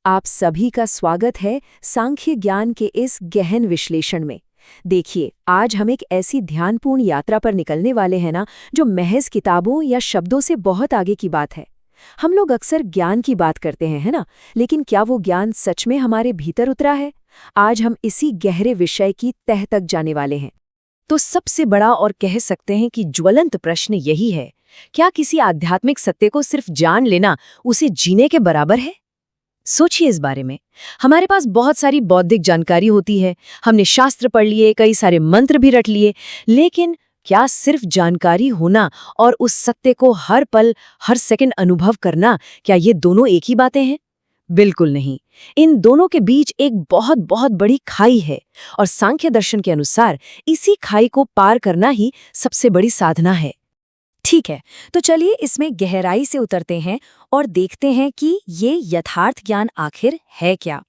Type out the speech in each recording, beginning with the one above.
आप सभी का स्वागत है सांख्य ज्ञान के इस गहन विश्लेषण में। देखिए, आज हम एक ऐसी ध्यानपूर्ण यात्रा पर निकलने वाले हैं ना, जो महज किताबों या शब्दों से बहुत आगे की बात है। हम लोग अक्सर ज्ञान की बात करते हैं, है ना? लेकिन क्या वो ज्ञान सच में हमारे भीतर उतरा है? आज हम इसी गहरे विषय की तह तक जाने वाले हैं। तो सबसे बड़ा और कह सकते हैं कि ज्वलंत प्रश्न यही है, क्या किसी आध्यात्मिक सत्य को सिर्फ जान लेना उसे जीने के बराबर है? सोचिए इस बारे में। हमारे पास बहुत सारी बौद्धिक जानकारी होती है, हमने शास्त्र पढ़ लिए, कई सारे मंत्र भी रट लिए, लेकिन क्या सिर्फ जानकारी होना और उस सत्य को हर पल हर सेकंड अनुभव करना, क्या ये दोनों एक ही बातें हैं? बिल्कुल नहीं। इन दोनों के बीच एक बहुत बहुत बड़ी खाई है और सांख्य दर्शन के अनुसार इसी खाई को पार करना ही सबसे बड़ी साधना है। ठीक है, तो चलिए इसमें गहराई से उतरते हैं और देखते हैं कि ये यथार्थ ज्ञान आखिर है क्या।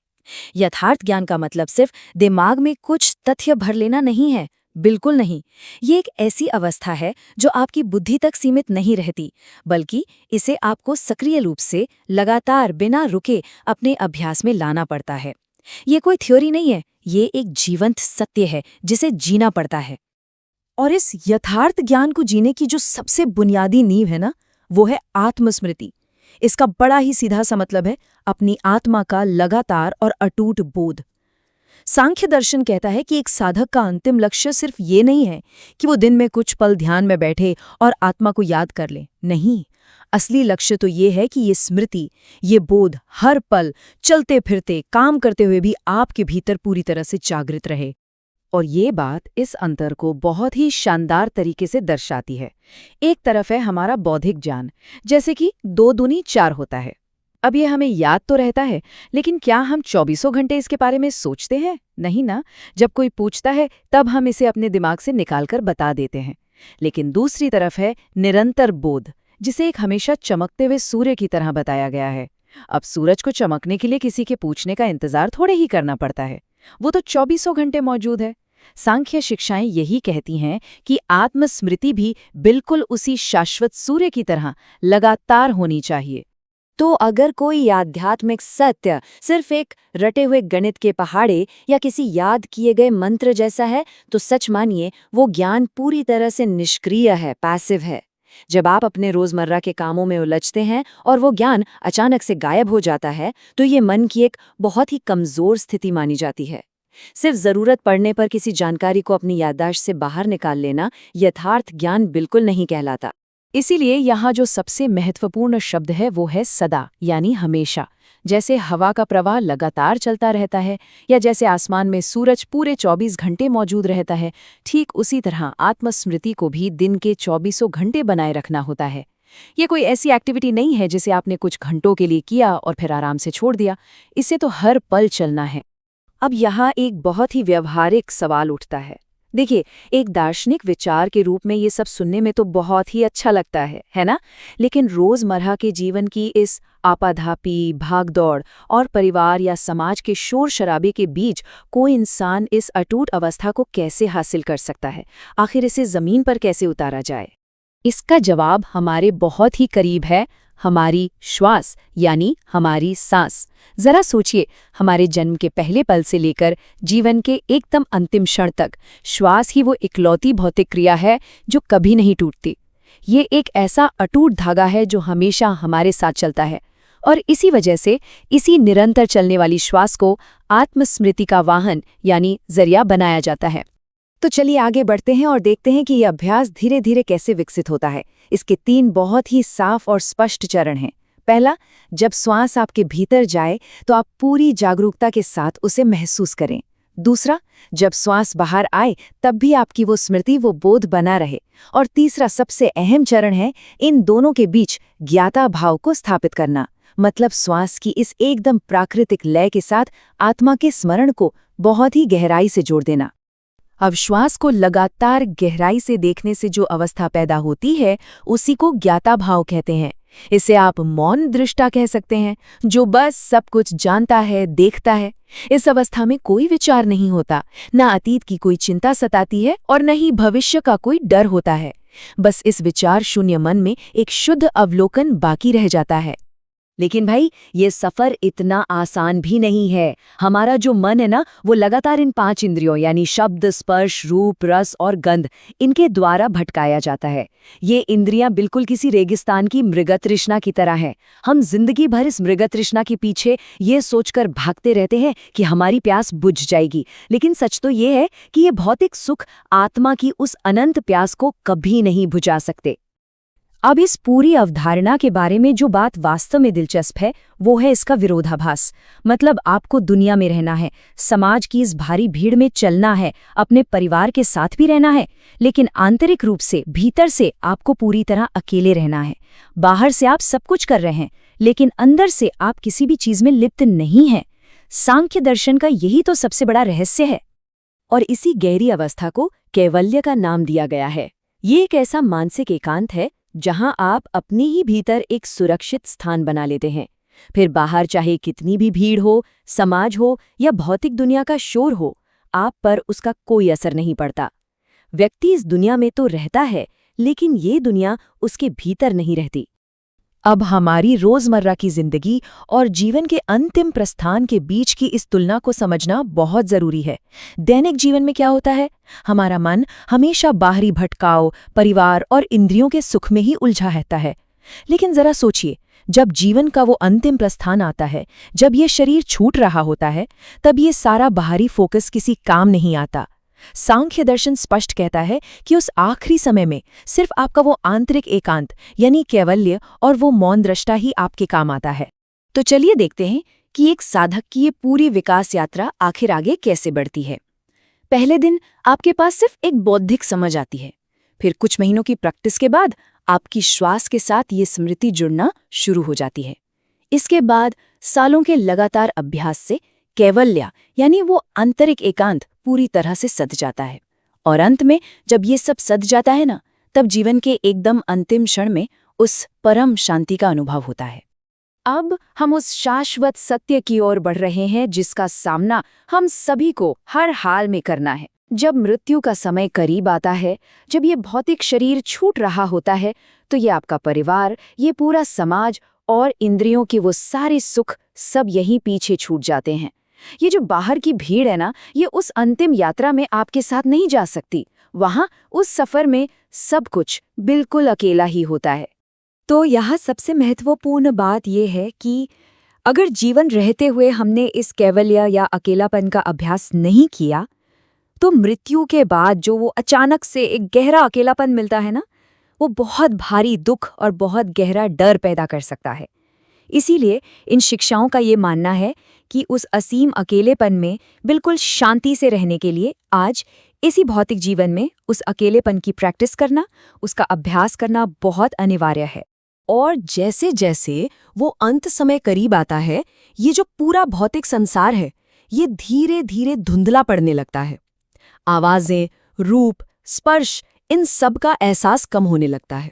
यथार्थ ज्ञान का मतलब सिर्फ दिमाग में कुछ तथ्य भर लेना नहीं है, बिल्कुल नहीं। ये एक ऐसी अवस्था है जो आपकी बुद्धि तक सीमित नहीं रहती, बल्कि इसे आपको सक्रिय रूप से लगातार बिना रुके अपने अभ्यास में लाना पड़ता है। ये कोई थ्योरी नहीं है, ये एक जीवंत सत्य है जिसे जीना पड़ता है। और इस यथार्थ ज्ञान को जीने की जो सबसे बुनियादी नींव है ना, वो है आत्मस्मृति। इसका बड़ा ही सीधा सा मतलब है अपनी आत्मा का लगातार और अटूट बोध। सांख्य दर्शन कहता है कि एक साधक का अंतिम लक्ष्य सिर्फ ये नहीं है कि वो दिन में कुछ पल ध्यान में बैठे और आत्मा को याद कर ले। नहीं, असली लक्ष्य तो ये है कि ये स्मृति, ये बोध हर पल चलते फिरते काम करते हुए भी आपके भीतर पूरी तरह से जागृत रहे। और ये बात इस अंतर को बहुत ही शानदार तरीके से दर्शाती है। एक तरफ है हमारा बौद्धिक ज्ञान, जैसे कि 2 दूनी 4 होता है। अब ये हमें याद तो रहता है, लेकिन क्या हम 24 घंटे इसके बारे में सोचते हैं? नहीं ना। जब कोई पूछता है तब हम इसे अपने दिमाग से निकालकर बता देते हैं। लेकिन दूसरी तरफ है निरंतर बोध, जिसे एक हमेशा चमकते हुए सूर्य की तरह बताया गया है। अब सूरज को चमकने के लिए किसी के पूछने का इंतजार थोड़े ही करना पड़ता है, वो तो 24 घंटे मौजूद है। सांख्य शिक्षाएं यही कहती हैं कि आत्मस्मृति भी बिल्कुल उसी शाश्वत सूर्य की तरह लगातार होनी चाहिए। तो अगर कोई आध्यात्मिक सत्य सिर्फ एक रटे हुए गणित के पहाड़े या किसी याद किए गए मंत्र जैसा है, तो सच मानिए वो ज्ञान पूरी तरह से निष्क्रिय है, पैसिव है। जब आप अपने रोजमर्रा के कामों में उलझते हैं और वो ज्ञान अचानक से गायब हो जाता है, तो ये मन की एक बहुत ही कमजोर स्थिति मानी जाती है। सिर्फ जरूरत पड़ने पर किसी जानकारी को अपनी याददाश्त से बाहर निकाल लेना यथार्थ ज्ञान बिल्कुल नहीं कहलाता। इसीलिए यहाँ जो सबसे महत्वपूर्ण शब्द है वो है सदा, यानी हमेशा। जैसे हवा का प्रवाह लगातार चलता रहता है, या जैसे आसमान में सूरज पूरे 24 घंटे मौजूद रहता है, ठीक उसी तरह आत्मस्मृति को भी दिन के 24 घंटे बनाए रखना होता है। ये कोई ऐसी एक्टिविटी नहीं है जिसे आपने कुछ घंटों के लिए किया और फिर आराम से छोड़ दिया। इससे तो हर पल चलना है। अब यहाँ एक बहुत ही व्यवहारिक सवाल उठता है। देखिए, एक दार्शनिक विचार के रूप में ये सब सुनने में तो बहुत ही अच्छा लगता है ना? लेकिन रोजमर्रा के जीवन की इस आपाधापी, भागदौड़ और परिवार या समाज के शोर शराबे के बीच कोई इंसान इस अटूट अवस्था को कैसे हासिल कर सकता है? आखिर इसे जमीन पर कैसे उतारा जाए? इसका जवाब हमारे बहुत ही करीब है, हमारी श्वास, यानी हमारी सांस। जरा सोचिए, हमारे जन्म के पहले पल से लेकर जीवन के एकदम अंतिम क्षण तक श्वास ही वो इकलौती भौतिक क्रिया है जो कभी नहीं टूटती। ये एक ऐसा अटूट धागा है जो हमेशा हमारे साथ चलता है, और इसी वजह से इसी निरंतर चलने वाली श्वास को आत्मस्मृति का वाहन यानी जरिया बनाया जाता है। तो चलिए आगे बढ़ते हैं और देखते हैं कि यह अभ्यास धीरे धीरे कैसे विकसित होता है। इसके 3 बहुत ही साफ और स्पष्ट चरण हैं। पहला, जब श्वास आपके भीतर जाए तो आप पूरी जागरूकता के साथ उसे महसूस करें। दूसरा, जब श्वास बाहर आए तब भी आपकी वो स्मृति, वो बोध बना रहे। और तीसरा सबसे अहम चरण है इन दोनों के बीच ज्ञाता भाव को स्थापित करना, मतलब श्वास की इस एकदम प्राकृतिक लय के साथ आत्मा के स्मरण को बहुत ही गहराई से जोड़ देना। अब श्वास को लगातार गहराई से देखने से जो अवस्था पैदा होती है, उसी को ज्ञाता भाव कहते हैं। इसे आप मौन दृष्टा कह सकते हैं, जो बस सब कुछ जानता है, देखता है। इस अवस्था में कोई विचार नहीं होता, न अतीत की कोई चिंता सताती है और न ही भविष्य का कोई डर होता है। बस इस विचार शून्य मन में एक शुद्ध अवलोकन बाकी रह जाता है। लेकिन भाई ये सफर इतना आसान भी नहीं है। हमारा जो मन है ना, वो लगातार इन 5 इंद्रियों यानी शब्द, स्पर्श, रूप, रस और गंध, इनके द्वारा भटकाया जाता है। ये इंद्रियां बिल्कुल किसी रेगिस्तान की मृगतृष्णा की तरह हैं। हम जिंदगी भर इस मृगतृष्णा के पीछे ये सोचकर भागते रहते हैं कि हमारी प्यास बुझ जाएगी, लेकिन सच तो ये है कि ये भौतिक सुख आत्मा की उस अनंत प्यास को कभी नहीं बुझा सकते। अब इस पूरी अवधारणा के बारे में जो बात वास्तव में दिलचस्प है, वो है इसका विरोधाभास। मतलब आपको दुनिया में रहना है, समाज की इस भारी भीड़ में चलना है, अपने परिवार के साथ भी रहना है, लेकिन आंतरिक रूप से, भीतर से आपको पूरी तरह अकेले रहना है। बाहर से आप सब कुछ कर रहे हैं, लेकिन अंदर से आप किसी भी चीज में लिप्त नहीं हैं। सांख्य दर्शन का यही तो सबसे बड़ा रहस्य है। और इसी गहरी अवस्था को कैवल्य का नाम दिया गया है। ये एक ऐसा मानसिक एकांत है जहां आप अपने ही भीतर एक सुरक्षित स्थान बना लेते हैं। फिर बाहर चाहे कितनी भी भीड़ हो, समाज हो या भौतिक दुनिया का शोर हो, आप पर उसका कोई असर नहीं पड़ता। व्यक्ति इस दुनिया में तो रहता है, लेकिन ये दुनिया उसके भीतर नहीं रहती। अब हमारी रोजमर्रा की जिंदगी और जीवन के अंतिम प्रस्थान के बीच की इस तुलना को समझना बहुत जरूरी है। दैनिक जीवन में क्या होता है? हमारा मन हमेशा बाहरी भटकाव, परिवार और इंद्रियों के सुख में ही उलझा रहता है। लेकिन जरा सोचिए, जब जीवन का वो अंतिम प्रस्थान आता है, जब ये शरीर छूट रहा होता है, तब ये सारा बाहरी फोकस किसी काम नहीं आता। सांख्य दर्शन स्पष्ट कहता है कि उस आखिरी समय में सिर्फ आपका वो आंतरिक एकांत यानी कैवल्य और वो मौन दृष्टा ही आपके काम आता है। तो चलिए देखते हैं कि एक साधक की ये पूरी विकास यात्रा आखिर आगे कैसे बढ़ती है। पहले दिन आपके पास सिर्फ एक बौद्धिक समझ आती है, फिर कुछ महीनों की प्रैक्टिस के बाद आपकी श्वास के साथ ये स्मृति जुड़ना शुरू हो जाती है। इसके बाद सालों के लगातार अभ्यास से कैवल्य यानी वो आंतरिक एकांत पूरी तरह से सध जाता है। और अंत में जब ये सब सध जाता है ना, तब जीवन के एकदम अंतिम क्षण में उस परम शांति का अनुभव होता है। अब हम उस शाश्वत सत्य की ओर बढ़ रहे हैं जिसका सामना हम सभी को हर हाल में करना है। जब मृत्यु का समय करीब आता है, जब ये भौतिक शरीर छूट रहा होता है, तो ये आपका परिवार, ये पूरा समाज और इंद्रियों के वो सारे सुख सब यहीं पीछे छूट जाते हैं। ये जो बाहर की भीड़ है ना, ये उस अंतिम यात्रा में आपके साथ नहीं जा सकती। वहां उस सफर में सब कुछ बिल्कुल अकेला ही होता है। तो यहाँ सबसे महत्वपूर्ण बात यह है कि अगर जीवन रहते हुए हमने इस कैवल्य या अकेलापन का अभ्यास नहीं किया, तो मृत्यु के बाद जो वो अचानक से एक गहरा अकेलापन मिलता है ना, वो बहुत भारी दुख और बहुत गहरा डर पैदा कर सकता है। इसीलिए इन शिक्षाओं का ये मानना है कि उस असीम अकेलेपन में बिल्कुल शांति से रहने के लिए आज इसी भौतिक जीवन में उस अकेलेपन की प्रैक्टिस करना, उसका अभ्यास करना बहुत अनिवार्य है। और जैसे जैसे वो अंत समय करीब आता है, ये जो पूरा भौतिक संसार है, ये धीरे धीरे धुंधला पड़ने लगता है। आवाजें, रूप, स्पर्श, इन सब का एहसास कम होने लगता है।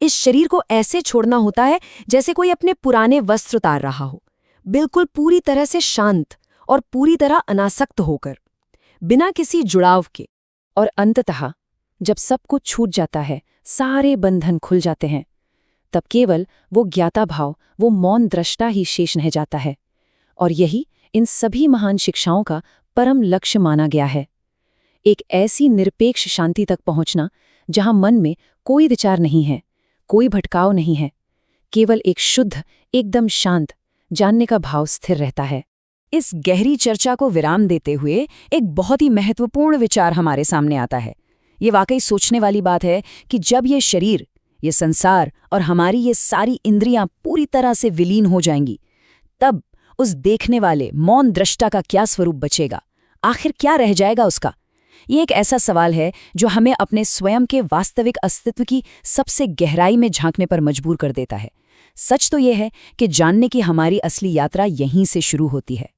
इस शरीर को ऐसे छोड़ना होता है जैसे कोई अपने पुराने वस्त्र उतार रहा हो, बिल्कुल पूरी तरह से शांत और पूरी तरह अनासक्त होकर, बिना किसी जुड़ाव के। और अंततः जब सब कुछ छूट जाता है, सारे बंधन खुल जाते हैं, तब केवल वो ज्ञाता भाव, वो मौन दृष्टा ही शेष रह जाता है। और यही इन सभी महान शिक्षाओं का परम लक्ष्य माना गया है। एक ऐसी निरपेक्ष शांति तक पहुंचना जहां मन में कोई विचार नहीं है, कोई भटकाव नहीं है, केवल एक शुद्ध, एकदम शांत जानने का भाव स्थिर रहता है। इस गहरी चर्चा को विराम देते हुए एक बहुत ही महत्वपूर्ण विचार हमारे सामने आता है। ये वाकई सोचने वाली बात है कि जब ये शरीर, ये संसार और हमारी ये सारी इंद्रियां पूरी तरह से विलीन हो जाएंगी, तब उस देखने वाले मौन दृष्टा का क्या स्वरूप बचेगा? आखिर क्या रह जाएगा उसका? ये एक ऐसा सवाल है जो हमें अपने स्वयं के वास्तविक अस्तित्व की सबसे गहराई में झांकने पर मजबूर कर देता है। सच तो ये है कि जानने की हमारी असली यात्रा यहीं से शुरू होती है।